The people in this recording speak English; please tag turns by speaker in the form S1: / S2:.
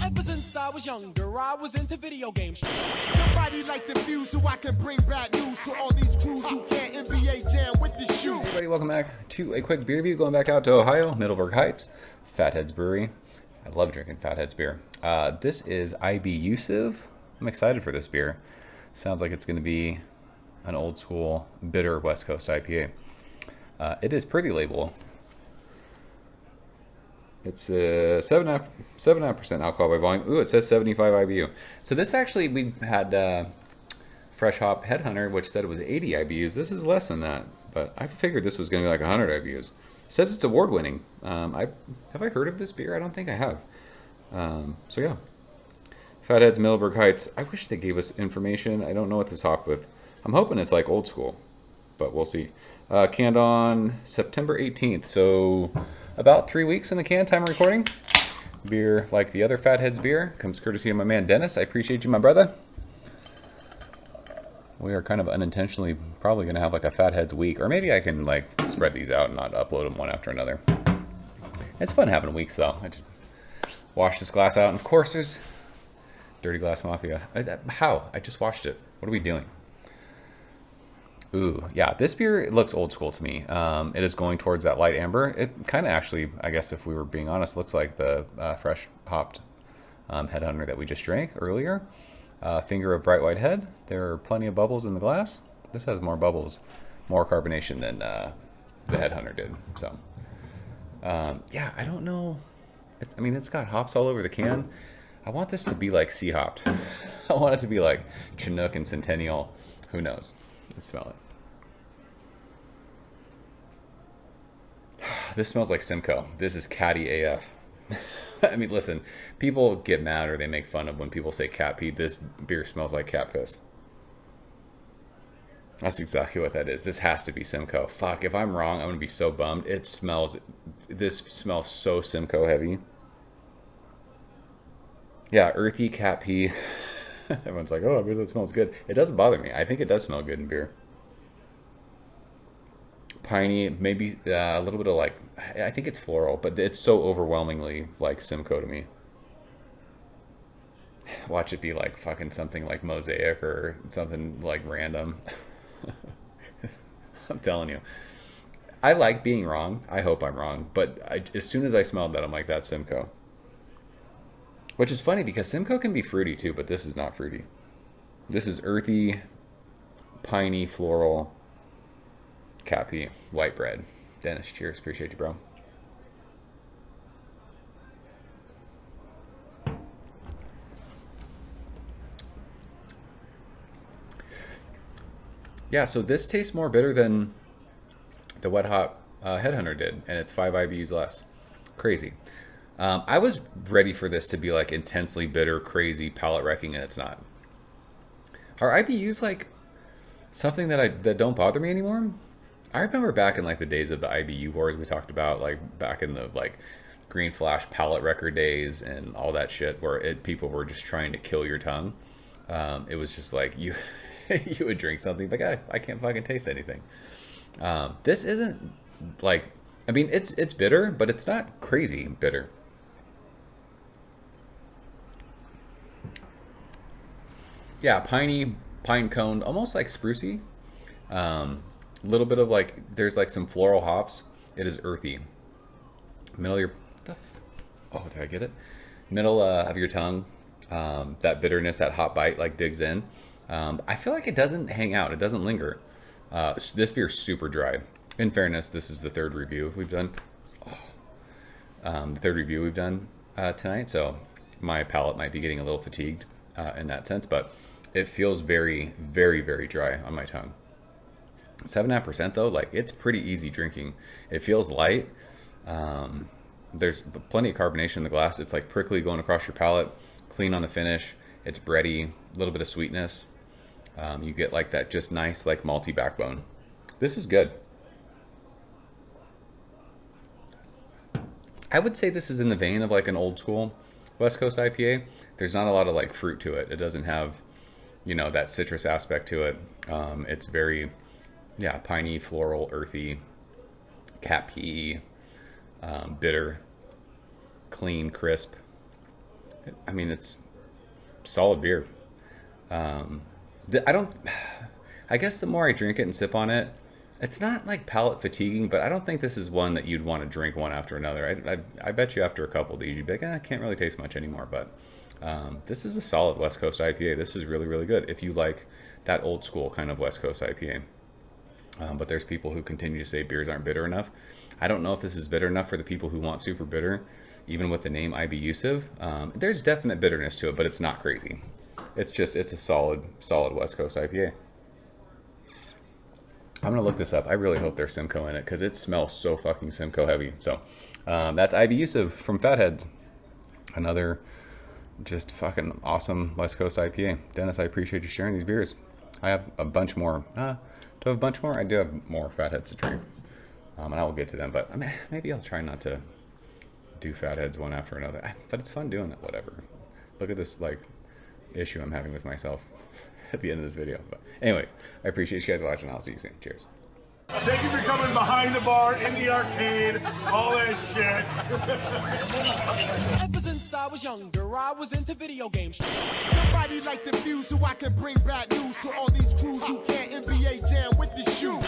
S1: Ever since I was younger, I was into video games.
S2: Somebody like the views so I can bring bad news to all these crews who can't NBA jam with the shoe.
S3: Hey everybody, welcome back to a quick beer review. Going back out to Ohio, Middleburg Heights, Fatheads Brewery. I love drinking Fatheads beer. This is I.B.USive. I'm excited for this beer. Sounds like it's going to be an old school, bitter West Coast IPA. It is pretty label. It's 7.5% alcohol by volume. Ooh, it says 75 IBU. So this actually, we had Fresh Hop Headhunter, which said it was 80 IBUs. This is less than that, but I figured this was going to be like 100 IBUs. It says it's award-winning. Have I heard of this beer? I don't think I have. So yeah, Fatheads, Middleburg Heights. I wish they gave us information. I don't know what this hop with. I'm hoping it's like old school, but we'll see. Canned on September 18th, so about 3 weeks in the can, time of recording. Beer, like the other Fatheads beer, comes courtesy of my man Dennis. I appreciate you, my brother. We are kind of unintentionally probably going to have like a Fatheads week, or maybe I can like spread these out and not upload them one after another. It's fun having weeks though. I just wash this glass out, and of course there's Dirty Glass Mafia. How? I just washed it. What are we doing? Ooh, yeah, this beer, it looks old school to me. It is going towards that light amber. It kind of actually, I guess if we were being honest, looks like the fresh hopped Headhunter that we just drank earlier. Finger of bright white head. There are plenty of bubbles in the glass. This has more bubbles, more carbonation than the Headhunter did. So, yeah, I don't know. I mean, it's got hops all over the can. I want this to be like sea hopped. I want it to be like Chinook and Centennial. Who knows? Let's smell it. This smells like Simcoe. This is catty AF. I mean, listen, people get mad or they make fun of when people say cat pee. This beer smells like cat piss. That's exactly what that is. This has to be Simcoe. Fuck, if I'm wrong, I'm going to be so bummed. This smells so Simcoe heavy. Yeah, earthy cat pee. Everyone's like, oh, that smells good. It doesn't bother me. I think it does smell good in beer. Piney, maybe a little bit of like, I think it's floral, but it's so overwhelmingly like Simcoe to me. Watch it be like fucking something like Mosaic or something like random. I'm telling you. I like being wrong. I hope I'm wrong. But as soon as I smelled that, I'm like, that's Simcoe. Which is funny because Simcoe can be fruity too, but this is not fruity. This is earthy, piney, floral, cat pee, white bread. Dennis, cheers. Appreciate you, bro. Yeah, so this tastes more bitter than the Wet Hot Headhunter did, and it's 5 IBUs less. Crazy. I was ready for this to be like intensely bitter, crazy, palate wrecking, and it's not. Are IBUs like something that don't bother me anymore? I remember back in like the days of the IBU wars we talked about, like back in the like Green Flash palate wrecker days and all that shit, where people were just trying to kill your tongue. It was just like you you would drink something like I can't fucking taste anything. This isn't like, I mean it's bitter, but it's not crazy bitter. Yeah, piney, pine coned, almost like sprucey. A little bit of like, there's like some floral hops. It is earthy. Middle of your, oh, did I get it? Middle of your tongue. That bitterness, that hot bite like digs in. I feel like it doesn't hang out. It doesn't linger. This beer is super dry. In fairness, this is the third review we've done. The third review we've done tonight. So my palate might be getting a little fatigued in that sense, but it feels very, very, very dry on my tongue. 7.5% though, like it's pretty easy drinking. It feels light. There's plenty of carbonation in the glass. It's like prickly going across your palate, clean on the finish. It's bready, a little bit of sweetness. You get like that just nice like malty backbone. This is good. I would say this is in the vein of like an old school West Coast IPA. There's not a lot of like fruit to it. It doesn't have, you know, that citrus aspect to it. It's very, yeah, piney, floral, earthy, cat pee, bitter, clean, crisp. I mean, it's solid beer. I don't. I guess the more I drink it and sip on it, it's not like palate fatiguing, but I don't think this is one that you'd want to drink one after another. I bet you after a couple of these, you'd be like, I can't really taste much anymore. But this is a solid West Coast IPA. This is really, really good if you like that old school kind of West Coast IPA. But there's people who continue to say beers aren't bitter enough. I don't know if this is bitter enough for the people who want super bitter, even with the name I.B.USive. There's definite bitterness to it, but it's not crazy. It's a solid West Coast IPA. I'm gonna look this up. I really hope there's Simcoe in it because it smells so fucking Simcoe heavy. So that's I.B.USive from Fatheads. Another just fucking awesome West Coast IPA. Dennis, I appreciate you sharing these beers. I have a bunch more. Do I have a bunch more? I do have more Fatheads to drink. And I will get to them, but I mean, maybe I'll try not to do Fatheads one after another. But it's fun doing that, whatever. Look at this like issue I'm having with myself at the end of this video. But anyways, I appreciate you guys watching. I'll see you soon. Cheers.
S4: Thank you for coming behind the bar, in the arcade, all that shit.
S1: Ever since I was younger, I was into video games.
S2: Somebody like the fuse so I can bring bad news to all these crews who can't NBA jam with the shoe.